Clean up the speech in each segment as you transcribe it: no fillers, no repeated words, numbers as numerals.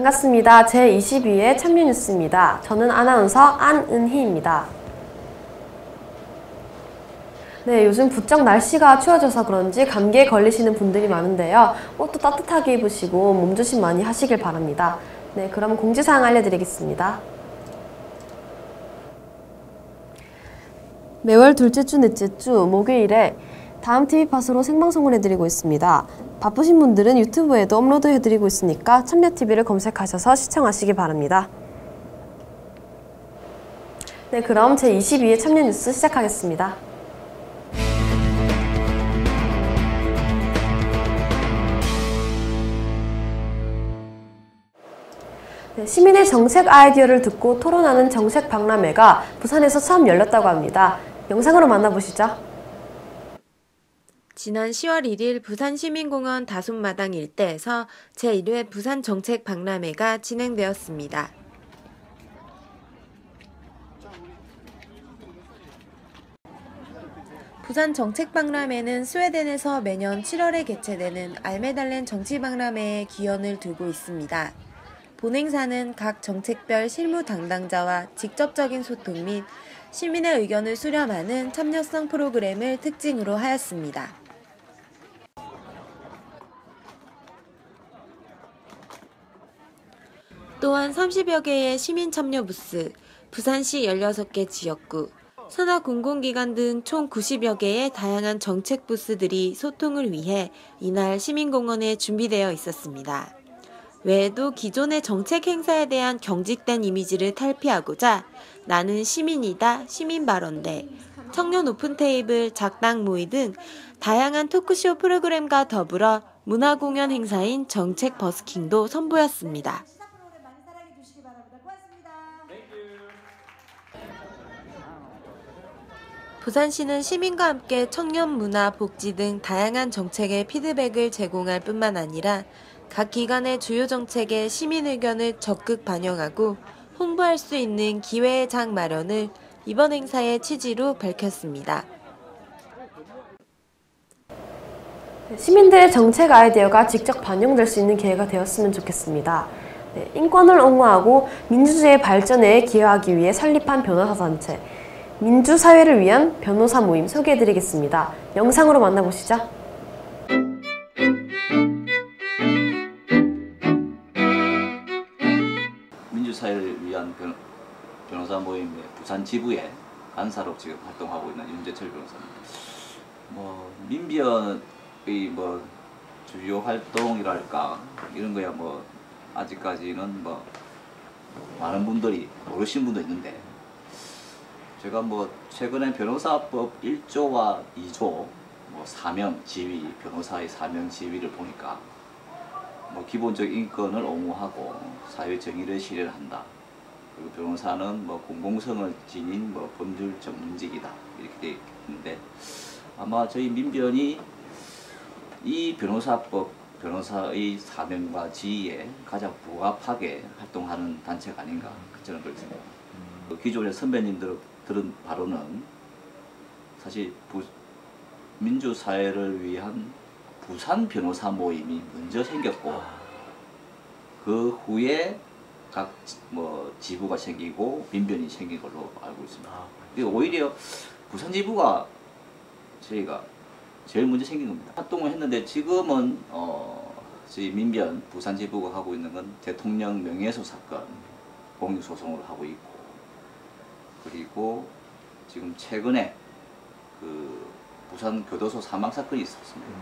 반갑습니다. 제22회 참여뉴스입니다. 저는 아나운서 안은희입니다. 네, 요즘 부쩍 날씨가 추워져서 그런지 감기에 걸리시는 분들이 많은데요. 옷도 따뜻하게 입으시고 몸조심 많이 하시길 바랍니다. 네, 그럼 공지사항 알려드리겠습니다. 매월 둘째 주, 넷째 주, 목요일에 다음 TV팟으로 생방송을 해드리고 있습니다. 바쁘신 분들은 유튜브에도 업로드 해드리고 있으니까 참여TV를 검색하셔서 시청하시기 바랍니다. 네, 그럼 제22회 참여뉴스 시작하겠습니다. 네, 시민의 정책 아이디어를 듣고 토론하는 정책 박람회가 부산에서 처음 열렸다고 합니다. 영상으로 만나보시죠. 지난 10월 1일 부산시민공원 다솜마당 일대에서 제1회 부산정책 박람회가 진행되었습니다. 부산정책박람회는 스웨덴에서 매년 7월에 개최되는 알메달렌 정치박람회에 기원을 두고 있습니다. 본행사는 각 정책별 실무 담당자와 직접적인 소통 및 시민의 의견을 수렴하는 참여성 프로그램을 특징으로 하였습니다. 또한 30여 개의 시민 참여 부스, 부산시 16개 지역구, 산하 공공기관 등 총 90여 개의 다양한 정책 부스들이 소통을 위해 이날 시민공원에 준비되어 있었습니다. 외에도 기존의 정책 행사에 대한 경직된 이미지를 탈피하고자 나는 시민이다, 시민발언대, 청년 오픈테이블, 작당 모의 등 다양한 토크쇼 프로그램과 더불어 문화공연 행사인 정책 버스킹도 선보였습니다. 부산시는 시민과 함께 청년 문화, 복지 등 다양한 정책의 피드백을 제공할 뿐만 아니라 각 기관의 주요 정책에 시민 의견을 적극 반영하고 홍보할 수 있는 기회의 장 마련을 이번 행사의 취지로 밝혔습니다. 시민들의 정책 아이디어가 직접 반영될 수 있는 기회가 되었으면 좋겠습니다. 네, 인권을 옹호하고 민주주의 발전에 기여하기 위해 설립한 변호사 단체 민주사회를 위한 변호사 모임 소개해드리겠습니다. 영상으로 만나보시죠. 민주사회를 위한 변호사 모임의 부산 지부에 간사로 지금 활동하고 있는 윤재철 변호사입니다. 민변의 주요 활동이랄까 이런 거야 아직까지는 많은 분들이 모르시는 분도 있는데 제가 최근에 변호사법 1조와 2조 사명 지위 변호사의 사명 지위를 보니까 기본적 인권을 옹호하고 사회 정의를 실현한다. 그리고 변호사는 공공성을 지닌 법률 전문직이다 이렇게 되어 있는데 아마 저희 민변이 이 변호사의 사명과 지위에 가장 부합하게 활동하는 단체가 아닌가 저는 그렇게 생각합니다. 기존의 선배님들은 바로는 사실 민주사회를 위한 부산 변호사 모임이 먼저 생겼고 그 후에 각 지부가 생기고 민변이 생긴 걸로 알고 있습니다. 오히려 부산 지부가 저희가 제일 먼저 생긴 겁니다. 활동을 했는데 지금은 저희 민변 부산 지부가 하고 있는 건 대통령 명예훼손 사건 공익소송을 하고 있고 그리고 지금 최근에 그 부산 교도소 사망 사건이 있었습니다.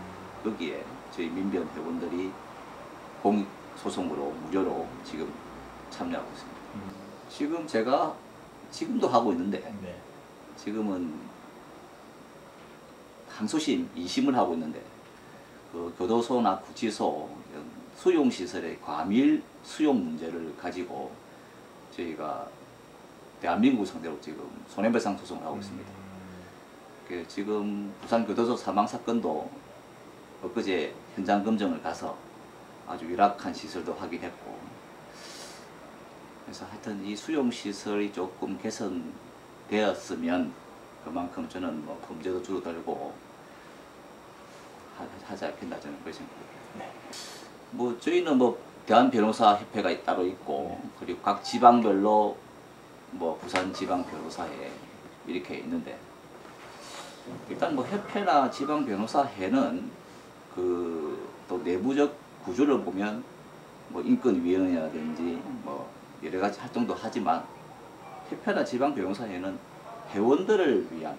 거기에 저희 민변 회원들이 공익소송으로 무료로 지금 참여하고 있습니다. 지금 제가 지금도 하고 있는데 지금은 항소심 2심을 하고 있는데 그 교도소나 구치소 수용시설의 과밀 수용 문제를 가지고 저희가 대한민국 상대로 지금 손해배상 소송을 하고 있습니다. 지금 부산 교도소 사망 사건도 엊그제 현장 검증을 가서 아주 열악한 시설도 확인했고 그래서 하여튼 이 수용시설이 조금 개선되었으면 그만큼 저는 범죄도 줄어들고 하지 않겠나 저는 그렇게 생각합니다. 저희는 대한변호사협회가 따로 있고 그리고 각 지방별로 뭐 부산지방변호사회 이렇게 있는데 일단 뭐 협회나 지방변호사회는 그 또 내부적 구조를 보면 뭐 인권위원회라든지 뭐 여러 가지 활동도 하지만 협회나 지방변호사회는 회원들을 위한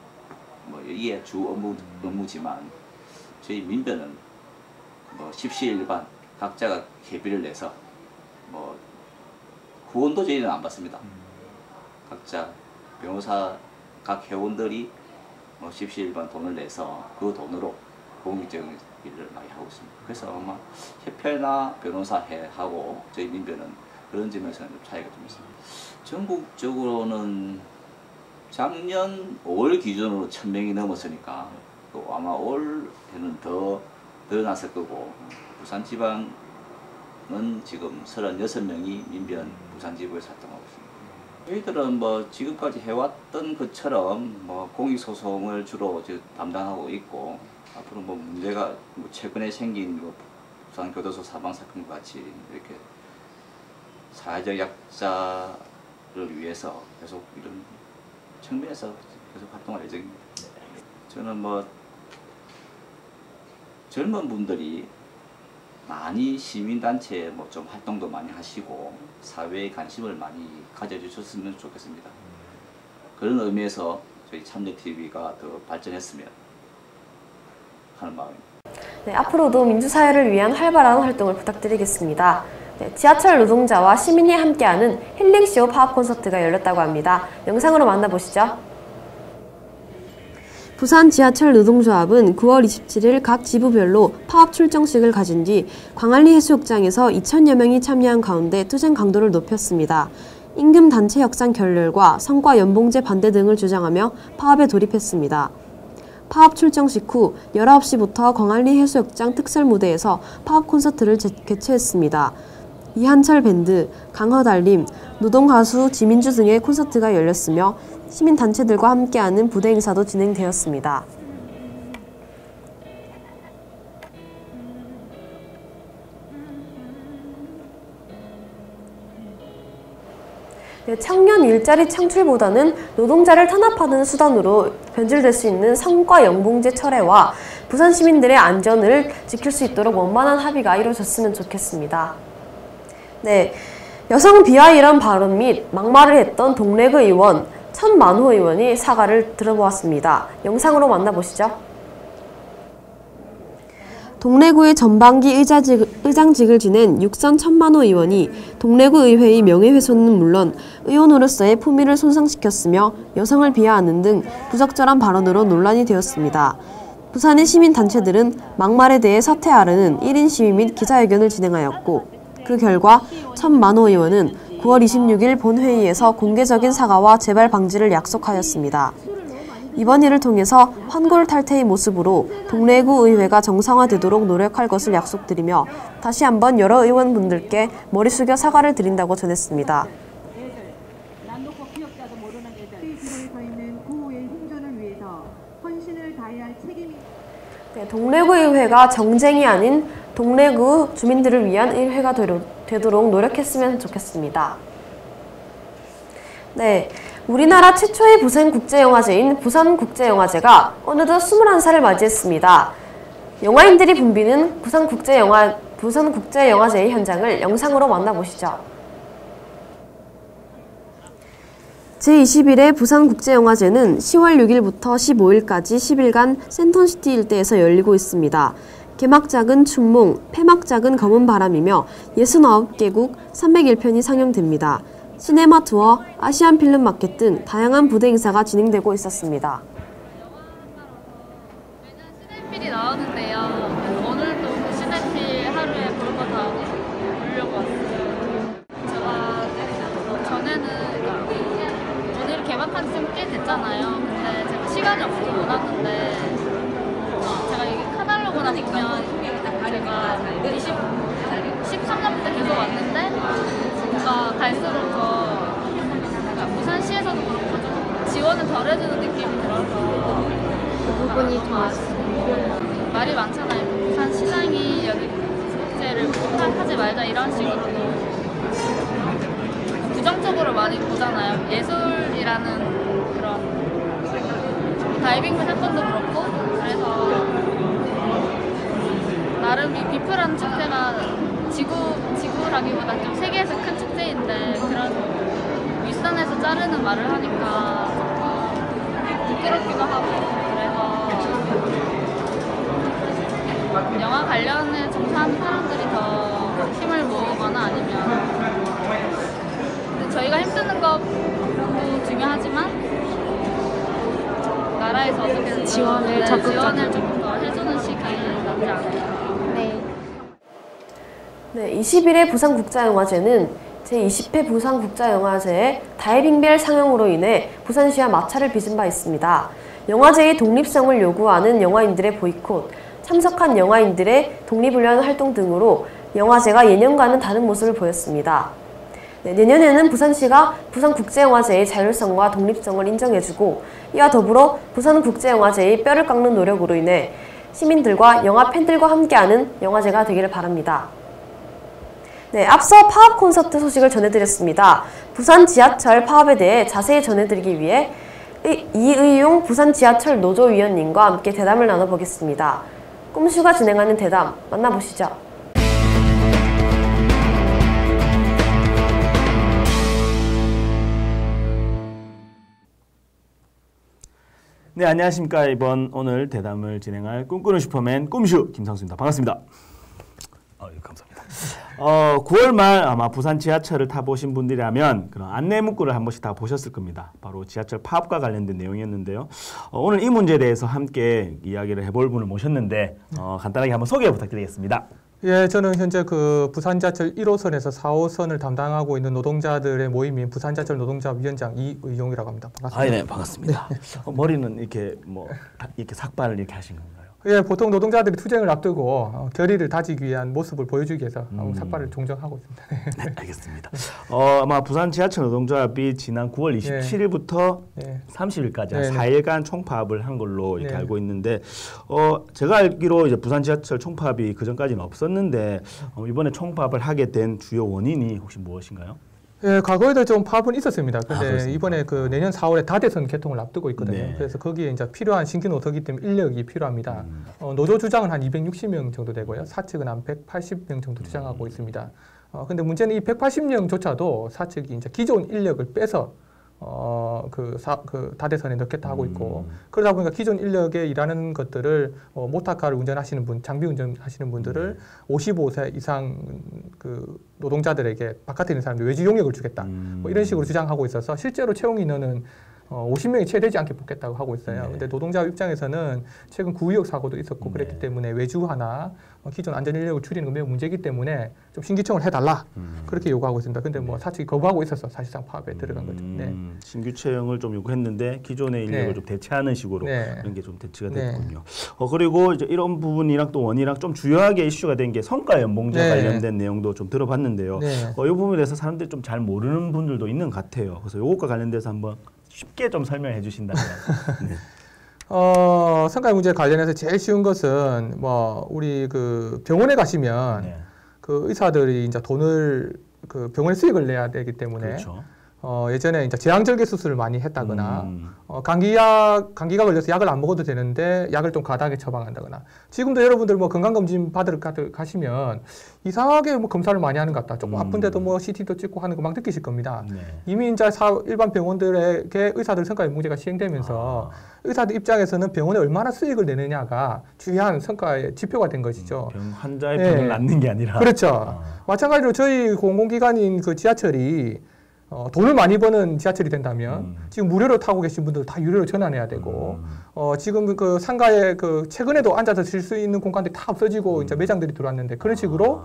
뭐 이게 주 업무지만 저희 민변은 뭐 십시일반 각자가 개비를 내서 뭐 후원도 저희는 안 받습니다. 각자 변호사 각 회원들이 뭐 십시일반 돈을 내서 그 돈으로 공익적인 일을 많이 하고 있습니다. 그래서 아마 협회나 변호사회하고 저희 민변은 그런 점에서는 좀 차이가 좀 있습니다. 전국적으로는 작년 5월 기준으로 1000명이 넘었으니까 또 아마 올해는 더 늘어났을 거고 부산지방은 지금 36명이 민변 부산지부에서 활동하고 있습니다. 저희들은 뭐 지금까지 해왔던 것처럼 뭐 공익소송을 주로 담당하고 있고 앞으로 뭐 문제가 뭐 최근에 생긴 뭐 부산교도소 사망사건과 같이 이렇게 사회적 약자를 위해서 계속 이런 측면에서 계속 활동할 예정입니다. 저는 뭐 젊은 분들이 많이 시민단체에 뭐 좀 활동도 많이 하시고 사회에 관심을 많이 가져주셨으면 좋겠습니다. 그런 의미에서 저희 참여TV가 더 발전했으면 하는 마음입니다. 네, 앞으로도 민주사회를 위한 활발한 활동을 부탁드리겠습니다. 네, 지하철 노동자와 시민이 함께하는 힐링쇼 파업 콘서트가 열렸다고 합니다. 영상으로 만나보시죠. 부산 지하철 노동조합은 9월 27일 각 지부별로 파업 출정식을 가진 뒤 광안리 해수욕장에서 2000여 명이 참여한 가운데 투쟁 강도를 높였습니다. 임금 단체 협상 결렬과 성과 연봉제 반대 등을 주장하며 파업에 돌입했습니다. 파업 출정식 후 19시부터 광안리 해수욕장 특설 무대에서 파업 콘서트를 개최했습니다. 이한철 밴드, 강허달림, 노동가수 지민주 등의 콘서트가 열렸으며 시민단체들과 함께하는 부대 행사도 진행되었습니다. 네, 청년 일자리 창출보다는 노동자를 탄압하는 수단으로 변질될 수 있는 성과 연봉제 철회와 부산 시민들의 안전을 지킬 수 있도록 원만한 합의가 이루어졌으면 좋겠습니다. 네, 여성 비하 이런 발언 및 막말을 했던 동래구 의원 천만호 의원이 사과를 들어보았습니다. 영상으로 만나보시죠. 동래구의 전반기 의장직을 지낸 육선 천만호 의원이 동래구 의회의 명예훼손은 물론 의원으로서의 품위를 손상시켰으며 여성을 비하하는 등 부적절한 발언으로 논란이 되었습니다. 부산의 시민단체들은 막말에 대해 사퇴하라는 1인 시위 및 기자회견을 진행하였고 그 결과 천만호 의원은 9월 26일 본회의에서 공개적인 사과와 재발 방지를 약속하였습니다. 이번 일을 통해서 환골탈태의 모습으로 동래구 의회가 정상화되도록 노력할 것을 약속드리며 다시 한번 여러 의원분들께 머리 숙여 사과를 드린다고 전했습니다. 네, 동래구 의회가 정쟁이 아닌 동래구 주민들을 위한 의회가 되도록 노력했으면 좋겠습니다. 네, 우리나라 최초의 부산국제영화제인 부산국제영화제가 어느덧 21살을 맞이했습니다. 영화인들이 붐비는 부산국제영화제의 현장을 영상으로 만나보시죠. 제21회 부산국제영화제는 10월 6일부터 15일까지 10일간 센텀시티 일대에서 열리고 있습니다. 개막작은 춘몽, 폐막작은 검은바람이며 69개국 301편이 상영됩니다. 시네마 투어, 아시안 필름 마켓 등 다양한 부대 행사가 진행되고 있었습니다. 시네필이 나오는데요. 오늘도 그 시네필 하루에 볼 거 다 보려고 왔어요. 제가 전에는 오늘 개막한 지 좀 꽤 됐잖아요. 근데 제가 시간이 없어서 못 왔는데 제가 이게 카탈로그나 보면 제가 13년부터 계속 왔는데 뭔가 갈수록 더 부산시에서도 그렇고 좀 지원을 덜 해주는 느낌이 들어서 그 부분이 좀 아쉽고 말이 많잖아요. 부산시장이 여기 국제를 얘를 하지 말자 이런 식으로도 부정적으로 많이 보잖아요. 예술이라는 그런 다이빙 사건도 그렇고 그래서 나름 이 비프라는 축제가 지구라기보다 좀 세계에서 큰 축제인데 그런 윗선에서 자르는 말을 하니까 부끄럽기도 하고 그래서 영화 관련에 종사하는 사람들이 더 힘을 모으거나 아니면 근데 저희가 힘쓰는 것도 중요하지만 나라에서 어떻게든 지원을 적극적으로. 지원을 조금 더 해주는 시기 낫지 않을까. 네, 21회 부산국자영화제는 제20회 부산국자영화제의 다이빙벨 상영으로 인해 부산시와 마찰을 빚은 바 있습니다. 영화제의 독립성을 요구하는 영화인들의 보이콧, 참석한 영화인들의 독립을 위한 활동 등으로 영화제가 예년과는 다른 모습을 보였습니다. 네, 내년에는 부산시가 부산국제영화제의 자율성과 독립성을 인정해주고 이와 더불어 부산국제영화제의 뼈를 깎는 노력으로 인해 시민들과 영화 팬들과 함께하는 영화제가 되기를 바랍니다. 네, 앞서 파업 콘서트 소식을 전해드렸습니다. 부산 지하철 파업에 대해 자세히 전해드리기 위해 이의용 부산 지하철 노조위원님과 함께 대담을 나눠보겠습니다. 꼼슈가 진행하는 대담 만나보시죠. 네, 안녕하십니까. 오늘 대담을 진행할 꿈꾸는 슈퍼맨 꼼슈 김상수입니다. 반갑습니다. 감사합니다. 9월 말 아마 부산 지하철을 타보신 분들이라면 그런 안내 문구를 한 번씩 다 보셨을 겁니다. 바로 지하철 파업과 관련된 내용이었는데요. 오늘 이 문제에 대해서 함께 이야기를 해볼 분을 모셨는데 간단하게 한번 소개 부탁드리겠습니다. 예, 저는 현재 그 부산 지하철 1호선에서 4호선을 담당하고 있는 노동자들의 모임인 부산 지하철 노동자 위원장 이의용이라고 합니다. 반갑습니다. 네, 반갑습니다. 머리는 이렇게 이렇게 삭발을 이렇게 하신 건가요? 예, 보통 노동자들이 투쟁을 앞두고 결의를 다지기 위한 모습을 보여주기 위해서 삭발을 종정하고 있습니다. 네, 알겠습니다. 아마 부산 지하철 노동조합이 지난 9월 27일부터 30일까지 한 4일간 총파업을 한 걸로 이렇게 알고 있는데, 제가 알기로 이제 부산 지하철 총파업이 그 전까지는 없었는데 이번에 총파업을 하게 된 주요 원인이 혹시 무엇인가요? 예, 과거에도 좀 파업은 있었습니다. 근데 이번에 그 내년 4월에 다대선 개통을 앞두고 있거든요. 네. 그래서 거기에 이제 필요한 신규 노조기 때문에 인력이 필요합니다. 노조 주장은 한 260명 정도 되고요. 사측은 한 180명 정도 주장하고 있습니다. 근데 문제는 이 180명조차도 사측이 이제 기존 인력을 빼서 그 다대선에 넣겠다 하고 있고, 그러다 보니까 기존 인력에 일하는 것들을 모터카를 운전하시는 분, 장비 운전하시는 분들을 55세 이상 그 노동자들에게 바깥에 있는 사람들 외주 용역을 주겠다, 뭐 이런 식으로 주장하고 있어서 실제로 채용 인원은 50명이 채 되지 않게 뽑겠다고 하고 있어요. 근데 노동자 입장에서는 최근 구의역 사고도 있었고 그랬기 때문에 외주화나 기존 안전 인력을 줄이는 건 매우 문제이기 때문에 좀 신규청을 해달라, 그렇게 요구하고 있습니다. 근데 뭐 사측이 거부하고 있어서 사실상 파업에 들어간 거죠. 네. 신규 채용을 좀 요구했는데 기존의 인력을 좀 대체하는 식으로 그런 게 좀 대치가 됐군요. 그리고 이제 이런 부분이랑 또 원이랑 좀 주요하게 이슈가 된 게 성과 연봉제 관련된 내용도 좀 들어봤는데요. 이 부분에 대해서 사람들이 좀 잘 모르는 분들도 있는 것 같아요. 그래서 이것과 관련돼서 한번 쉽게 좀 설명해 주신다면. 네. 성과 문제 관련해서 제일 쉬운 것은 뭐 우리 그 병원에 가시면 그 의사들이 이제 돈을 그 병원에 수익을 내야 되기 때문에 그렇죠. 예전에 이제 제왕절개 수술을 많이 했다거나 감기가 걸려서 약을 안 먹어도 되는데 약을 좀 과다하게 처방한다거나, 지금도 여러분들 뭐 건강검진 받으러 가시면 이상하게 뭐 검사를 많이 하는 것 같다, 조금 아픈데도 뭐 CT도 찍고 하는 거 막 느끼실 겁니다. 이미 이제 일반 병원들에게 의사들 성과 문제가 시행되면서 의사들 입장에서는 병원에 얼마나 수익을 내느냐가 중요한 성과의 지표가 된 것이죠. 환자의 병을 낫는 게 아니라. 그렇죠. 마찬가지로 저희 공공기관인 그 지하철이 돈을 많이 버는 지하철이 된다면 지금 무료로 타고 계신 분들 다 유료로 전환해야 되고, 지금 그 상가에 그 최근에도 앉아서 쉴 수 있는 공간들이 다 없어지고 이제 매장들이 들어왔는데, 그런 식으로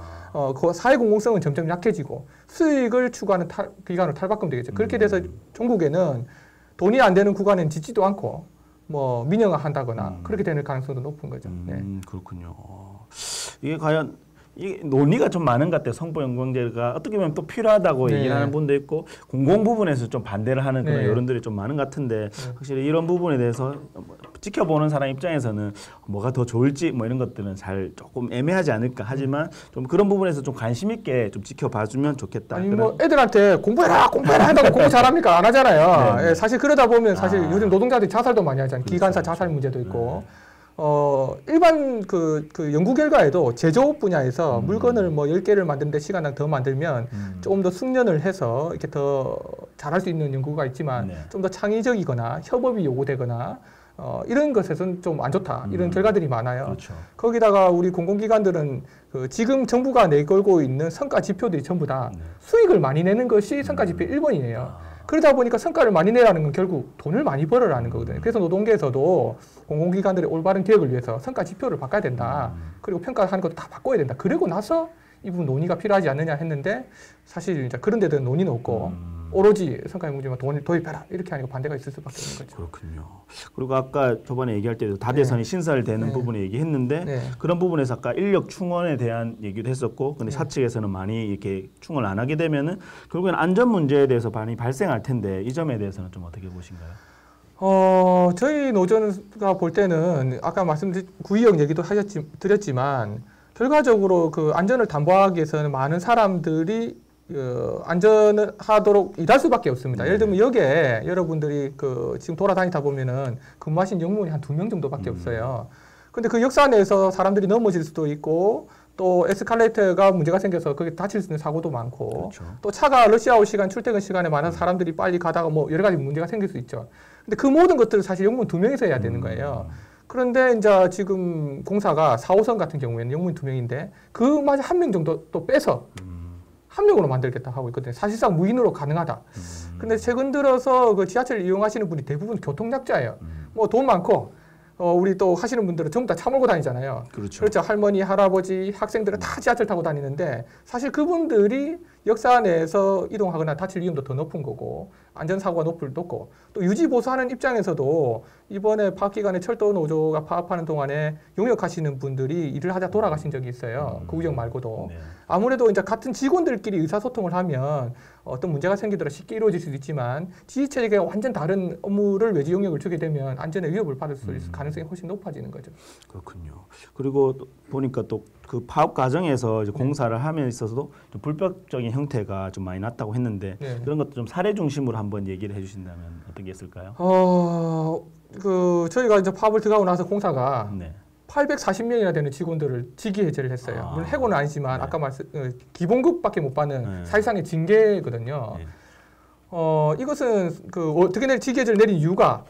그 사회 공공성은 점점 약해지고 수익을 추구하는 기관으로 탈바꿈 되겠죠. 그렇게 돼서 종국에는 돈이 안 되는 구간은 짓지도 않고 뭐 민영화한다거나 그렇게 되는 가능성도 높은 거죠. 그렇군요. 이게 과연 이 논의가 좀 많은 것 같아요. 성보연공제가 어떻게 보면 또 필요하다고 얘기를 하는 분도 있고, 공공 부분에서 좀 반대를 하는 그런 여론들이 좀 많은 것 같은데, 확실히 이런 부분에 대해서 지켜보는 사람 입장에서는 뭐가 더 좋을지 뭐 이런 것들은 잘 조금 애매하지 않을까 하지만 좀 그런 부분에서 좀 관심 있게 좀 지켜봐주면 좋겠다. 아니 뭐 애들한테 공부해라 한다고 공부 잘합니까? 안 하잖아요. 네. 예, 사실 그러다 보면 사실 요즘 노동자들이 자살도 많이 하잖아요. 그렇죠. 기관사 자살 문제도 있고. 일반 그 연구 결과에도 제조업 분야에서 물건을 뭐 10개를 만드는데 시간당 더 만들면 조금 더 숙련을 해서 이렇게 더 잘할 수 있는 연구가 있지만 네. 좀 더 창의적이거나 협업이 요구되거나 이런 것에서는 좀 안 좋다. 이런 결과들이 많아요. 그렇죠. 거기다가 우리 공공기관들은 그 지금 정부가 내걸고 있는 성과 지표들이 전부 다 수익을 많이 내는 것이 성과 지표 1번이에요. 그러다 보니까 성과를 많이 내라는 건 결국 돈을 많이 벌으라는 거거든요. 그래서 노동계에서도 공공기관들의 올바른 개혁을 위해서 성과 지표를 바꿔야 된다. 그리고 평가하는 것도 다 바꿔야 된다. 그러고 나서 이 부분 논의가 필요하지 않느냐 했는데 사실 이제 그런 데는 논의는 없고 오로지 성과연구지만 돈을 도입해라 이렇게 하니까 반대가 있을 수밖에 없는 거죠. 그렇군요. 그리고 아까 저번에 얘기할 때도 다대선이 네. 신설되는 네. 부분을 얘기했는데 네. 그런 부분에서 아까 인력 충원에 대한 얘기도 했었고 근데 사측에서는 많이 이렇게 충원을 안 하게 되면은 결국에는 안전 문제에 대해서 많이 발생할 텐데 이 점에 대해서는 좀 어떻게 보신가요? 저희 노조가 볼 때는 아까 말씀드린 구의역 얘기도 드렸지만 결과적으로 그 안전을 담보하기 위해서는 많은 사람들이 안전을 하도록 일할 수밖에 없습니다. 예를 들면 여기에 여러분들이 그 지금 돌아다니다 보면은 근무하신 영문이 한 2명 정도밖에 없어요. 근데 그 역사 내에서 사람들이 넘어질 수도 있고 또 에스컬레이터가 문제가 생겨서 거기 다칠 수 있는 사고도 많고 그렇죠. 또 차가 러시아워 시간 출퇴근 시간에 많아서 사람들이 빨리 가다가 뭐 여러 가지 문제가 생길 수 있죠. 근데 그 모든 것들을 사실 영문 2명이서 해야 되는 거예요. 그런데 이제 지금 공사가 4호선 같은 경우에는 영문 2명인데 그마저 1명 정도 또 빼서 1명으로 만들겠다 하고 있거든요. 사실상 무인으로 가능하다. 근데 최근 들어서 그 지하철 이용하시는 분이 대부분 교통약자예요. 뭐 돈 많고 우리 또 하시는 분들은 전부 다 차 몰고 다니잖아요. 그렇죠. 할머니, 할아버지, 학생들은 다 지하철 타고 다니는데 사실 그분들이 역사 내에서 이동하거나 다칠 위험도 더 높은 거고 안전사고가 높고 또 유지보수하는 입장에서도 이번에 파업기간에 철도노조가 파업하는 동안에 용역하시는 분들이 일을 하다 돌아가신 적이 있어요. 그 우역 말고도. 네. 아무래도 이제 같은 직원들끼리 의사소통을 하면 어떤 문제가 생기더라 쉽게 이루어질 수도 있지만 지휘체계가 완전 다른 업무를 외지 용역을 주게 되면 안전에 위협을 받을 수 있을 가능성이 훨씬 높아지는 거죠. 그렇군요. 그리고 또 보니까 또 그 파업 과정에서 이제 공사를 함에 있어서도 좀 불법적인 형태가 좀 많이 났다고 했는데 네. 그런 것도 좀 사례 중심으로 한번 얘기를 해주신다면 어떤 게 있을까요? 저희가 이제 파업을 들어가고 나서 공사가 네. 840명이나 되는 직원들을 직위 해제를 했어요. 물론 해고는 아니지만 네. 아까 기본급밖에 못 받는 네. 사실상의 징계거든요. 네. 이것은 어떻게 직위 해제를 내린 이유가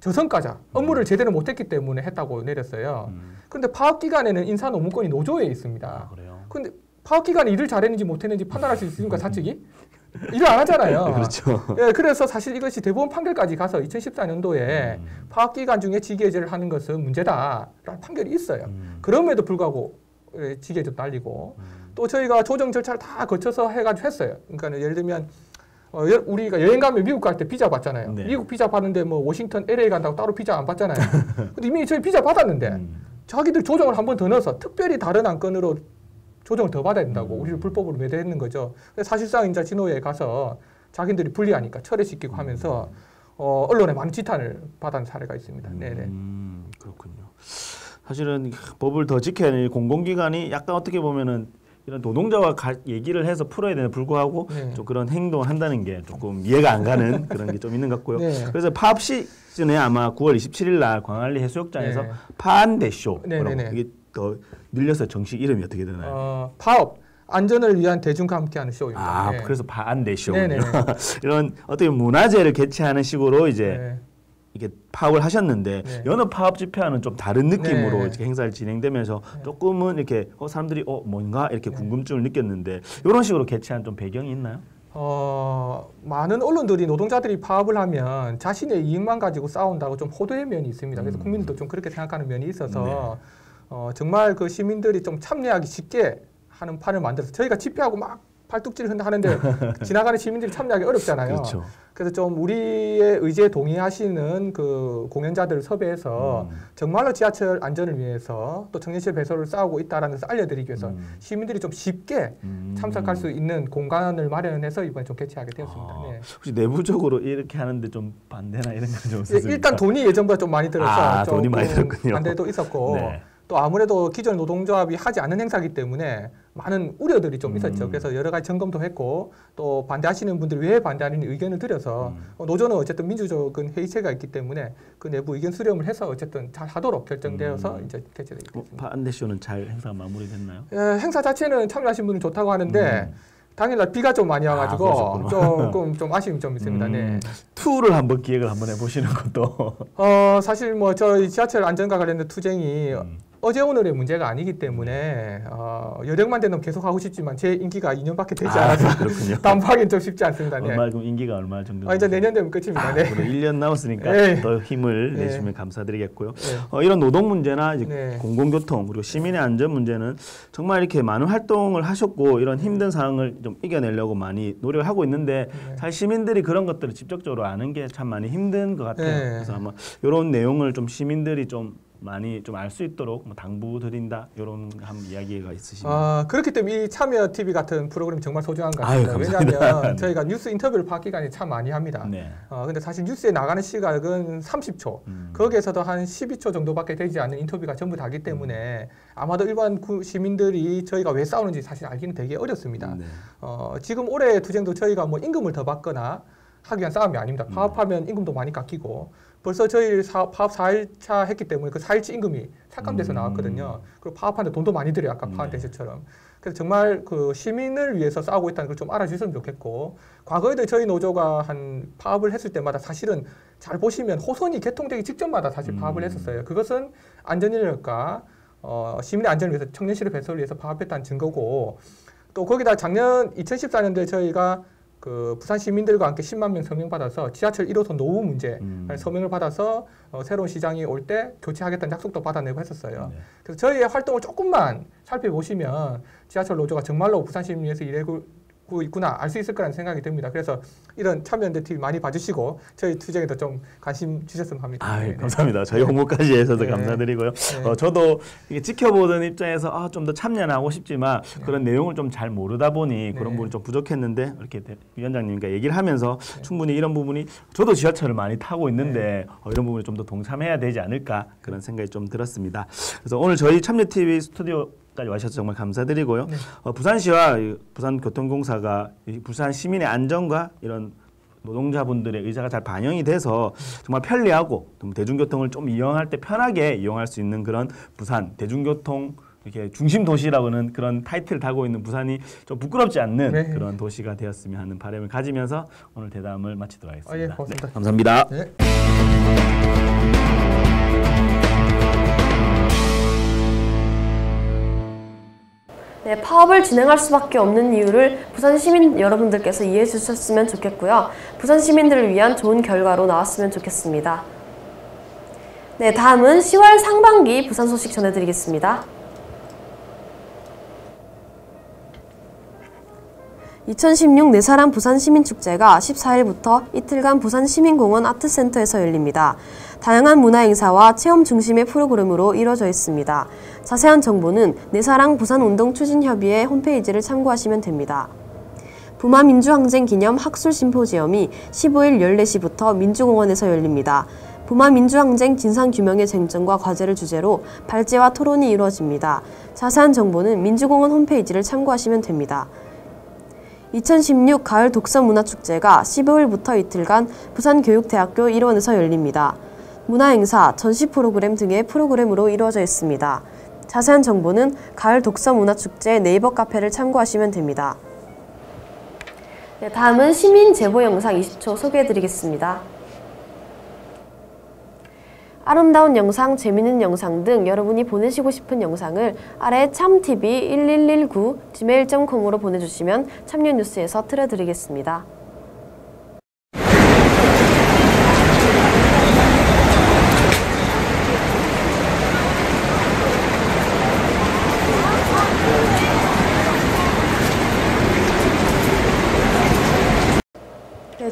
저성과자 업무를 제대로 못했기 때문에 했다고 내렸어요. 그런데 파업 기간에는 인사 노무권이 노조에 있습니다. 그래요. 근데 파업 기간에 일을 잘했는지 못했는지 판단할 수 있습니까, 사측이? 일을 안 하잖아요. 그렇죠. 예, 그래서 사실 이것이 대법원 판결까지 가서 2014년도에 파업 기간 중에 직위 해제를 하는 것은 문제다라는 판결이 있어요. 그럼에도 불구하고 직위 해제도 날리고 또 저희가 조정 절차를 다 거쳐서 해가지고 했어요. 그러니까 예를 들면 우리가 여행 가면 미국 갈 때 비자 받잖아요. 네. 미국 비자 받는데 뭐 워싱턴, LA 간다고 따로 비자 안 받잖아요. 근데 이미 저희 비자 받았는데 자기들 조정을 한 번 더 넣어서 특별히 다른 안건으로 조정을 더 받아야 된다고 우리를 불법으로 매도했는 거죠. 사실상 이제 진호에 가서 자기들이 불리하니까 철회시키고 하면서 언론에 많은 지탄을 받은 사례가 있습니다. 네네. 그렇군요. 사실은 법을 더 지켜야 하는 공공기관이 약간 어떻게 보면은 이런 노동자와 얘기를 해서 풀어야 되는 불구하고 네. 좀 그런 행동을 한다는 게 조금 이해가 안 가는 그런 게 좀 있는 것 같고요. 네. 그래서 파업 시즌에 아마 9월 27일 날 광안리 해수욕장에서 네. 파안대쇼 네네네. 이게 더 늘려서 정식 이름이 어떻게 되나요? 파업 안전을 위한 대중과 함께하는 쇼입니다. 아, 네. 그래서 파안대쇼 네네. 이런 어떻게 문화제를 개최하는 식으로 이제 네. 이게 파업을 하셨는데 네. 여느 파업 집회와는 좀 다른 느낌으로 네. 이렇게 행사를 진행되면서 조금은 이렇게 사람들이 뭔가 이렇게 궁금증을 느꼈는데 이런 식으로 개최한 좀 배경이 있나요? 많은 언론들이 노동자들이 파업을 하면 자신의 이익만 가지고 싸운다고 좀 호도의 면이 있습니다. 그래서 국민들도 좀 그렇게 생각하는 면이 있어서 정말 그 시민들이 좀 참여하기 쉽게 하는 판을 만들어서 저희가 집회하고 막 팔뚝질 하는데 지나가는 시민들이 참여하기 어렵잖아요. 그렇죠. 그래서 좀 우리의 의지에 동의하시는 그 공연자들을 섭외해서 정말로 지하철 안전을 위해서 또 청년실 배설을 쌓고 있다라는 것을 알려드리기 위해서 시민들이 좀 쉽게 참석할 수 있는 공간을 마련해서 이번에 좀 개최하게 되었습니다. 네. 혹시 내부적으로 이렇게 하는데 좀 반대나 이런 건좀 없었습니까? 일단 돈이 예전보다 좀 많이 들어서 돈이 많이 들었군요. 반대도 있었고 네. 또 아무래도 기존 노동조합이 하지 않는 행사이기 때문에 많은 우려들이 좀 있었죠. 그래서 여러 가지 점검도 했고 또 반대하시는 분들이 왜 반대하는지 의견을 드려서 노조는 어쨌든 민주적인 회의체가 있기 때문에 그 내부 의견 수렴을 해서 어쨌든 잘 하도록 결정되어서 이제 개최되게 됐습니다. 반대쇼는 잘 행사가 마무리됐나요? 행사 자체는 참여하신 분은 좋다고 하는데 당일날 비가 좀 많이 와가지고 좀 아쉬움이 좀 있습니다. 네. 투를 한번 기획을 한번 해보시는 것도. 사실 뭐 저희 지하철 안전과 관련된 투쟁이 어제 오늘의 문제가 아니기 때문에 여력만 되면 계속 하고 싶지만 제 임기가 2년밖에 되지 않아서 단파하기는 좀 쉽지 않습니다. 네. 그럼 임기가 얼마 정도? 이제 내년 되면 끝입니다. 네. 1년 남았으니까 네. 더 힘을 내주시면 감사드리겠고요. 이런 노동 문제나 이제 공공교통 그리고 시민의 안전 문제는 정말 이렇게 많은 활동을 하셨고 이런 힘든 상황을 좀 이겨내려고 많이 노력을 하고 있는데 사실 시민들이 그런 것들을 직접적으로 아는 게 참 많이 힘든 것 같아요. 그래서 아마 이런 내용을 좀 시민들이 좀 많이 좀 알 수 있도록 뭐 당부 드린다 이런 한 이야기가 있으시면 그렇기 때문에 이 참여 TV 같은 프로그램이 정말 소중한 것 같습니다. 왜냐하면 저희가 뉴스 인터뷰를 파악 기간이 참 많이 합니다. 근데 사실 뉴스에 나가는 시각은 30초 거기에서도 한 12초 정도밖에 되지 않는 인터뷰가 전부 다기 때문에 아마도 일반 시민들이 저희가 왜 싸우는지 사실 알기는 되게 어렵습니다. 지금 올해 투쟁도 저희가 뭐 임금을 더 받거나 하기 위한 싸움이 아닙니다. 파업하면 임금도 많이 깎이고 벌써 저희 파업 4일차 했기 때문에 그 4일치 임금이 삭감돼서 나왔거든요. 그리고 파업하는데 돈도 많이 들여요. 아까 파업 대시처럼. 그래서 정말 그 시민을 위해서 싸우고 있다는 걸 좀 알아주셨으면 좋겠고 과거에도 저희 노조가 한 파업을 했을 때마다 사실은 잘 보시면 호선이 개통되기 직전마다 사실 파업을 했었어요. 그것은 안전인력과 시민의 안전을 위해서 청년실의 배설을 위해서 파업했다는 증거고 또 거기다 작년 2014년도에 저희가 그 부산 시민들과 함께 10만 명 서명 받아서 지하철 1호선 노후 문제 서명을 받아서 새로운 시장이 올 때 교체하겠다는 약속도 받아내고 했었어요. 그래서 저희의 활동을 조금만 살펴보시면 지하철 노조가 정말로 부산 시민을 위해서 일하고 있구나 알 수 있을 거라는 생각이 듭니다. 그래서 이런 참여연대 TV 많이 봐주시고 저희 투쟁에도 좀 관심 주셨으면 합니다. 감사합니다. 저희 홍보까지 해서도 감사드리고요. 저도 이게 지켜보던 입장에서 좀 더 참여하고 싶지만 그런 내용을 좀 잘 모르다 보니 그런 부분이 좀 부족했는데 이렇게 위원장님과 얘기를 하면서 충분히 이런 부분이 저도 지하철을 많이 타고 있는데 이런 부분에 좀 더 동참해야 되지 않을까 그런 생각이 좀 들었습니다. 그래서 오늘 저희 참여TV 스튜디오 까지 와주셔서 정말 감사드리고요. 부산시와 부산교통공사가 부산 시민의 안전과 이런 노동자분들의 의사가 잘 반영이 돼서 정말 편리하고 대중교통을 좀 이용할 때 편하게 이용할 수 있는 그런 부산 대중교통 이렇게 중심 도시라고는 그런 타이틀을 달고 있는 부산이 좀 부끄럽지 않는 그런 도시가 되었으면 하는 바람을 가지면서 오늘 대담을 마치도록 하겠습니다. 고맙습니다. 감사합니다. 네, 파업을 진행할 수밖에 없는 이유를 부산 시민 여러분들께서 이해해 주셨으면 좋겠고요. 부산 시민들을 위한 좋은 결과로 나왔으면 좋겠습니다. 네, 다음은 10월 상반기 부산 소식 전해드리겠습니다. 2016 내사랑 부산시민축제가 14일부터 이틀간 부산시민공원 아트센터에서 열립니다. 다양한 문화행사와 체험 중심의 프로그램으로 이뤄져 있습니다. 자세한 정보는 내사랑 부산운동추진협의회 홈페이지를 참고하시면 됩니다. 부마민주항쟁 기념 학술심포지엄이 15일 14시부터 민주공원에서 열립니다. 부마민주항쟁 진상규명의 쟁점과 과제를 주제로 발제와 토론이 이루어집니다. 자세한 정보는 민주공원 홈페이지를 참고하시면 됩니다. 2016 가을 독서문화축제가 15일부터 이틀간 부산교육대학교 일원에서 열립니다. 문화행사, 전시 프로그램 등의 프로그램으로 이루어져 있습니다. 자세한 정보는 가을 독서문화축제 네이버 카페를 참고하시면 됩니다. 네, 다음은 시민 제보 영상 20초 소개해드리겠습니다. 아름다운 영상, 재미있는 영상 등 여러분이 보내시고 싶은 영상을 아래 참tv1119gmail.com으로 보내주시면 참여뉴스에서 틀어드리겠습니다.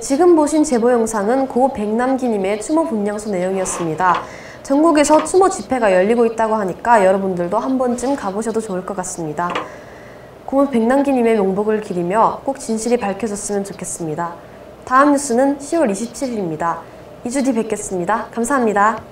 지금 보신 제보 영상은 고 백남기님의 추모 분향소 내용이었습니다. 전국에서 추모 집회가 열리고 있다고 하니까 여러분들도 한 번쯤 가보셔도 좋을 것 같습니다. 고 백남기님의 명복을 기리며 꼭 진실이 밝혀졌으면 좋겠습니다. 다음 뉴스는 10월 27일입니다. 2주 뒤 뵙겠습니다. 감사합니다.